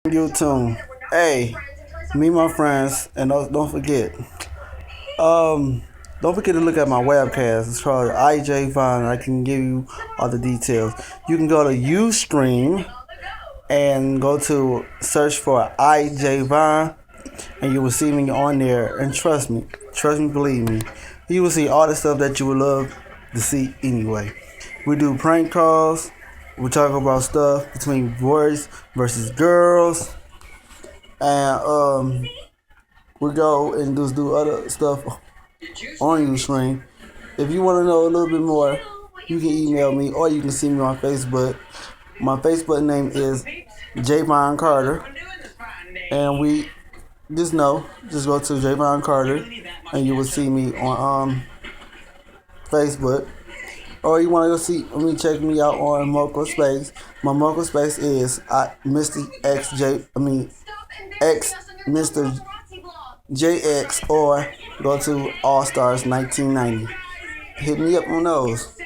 YouTube. Hey, me and my friends, and don't forget, don't forget to look at my webcast. It's called IJ Vine. I can give you all the details. You can go to Ustream and go to search for IJ Vine, and you will see me on there. And trust me, believe me, you will see all the stuff that you would love to see anyway. We do prank calls. We talk about stuff between boys versus girls, and we go and just do other stuff on Ustream. If you want to know a little bit more, you can email me or you can see me on Facebook. My Facebook name is Javon Carter, and we just go to Javon Carter, and you will see me on Facebook. Or you want to go see me, check me out on Mocha Space. My Mocha Space is Mr. XJ. X Mr. JX, or go to All Stars 1990. Hit me up on those.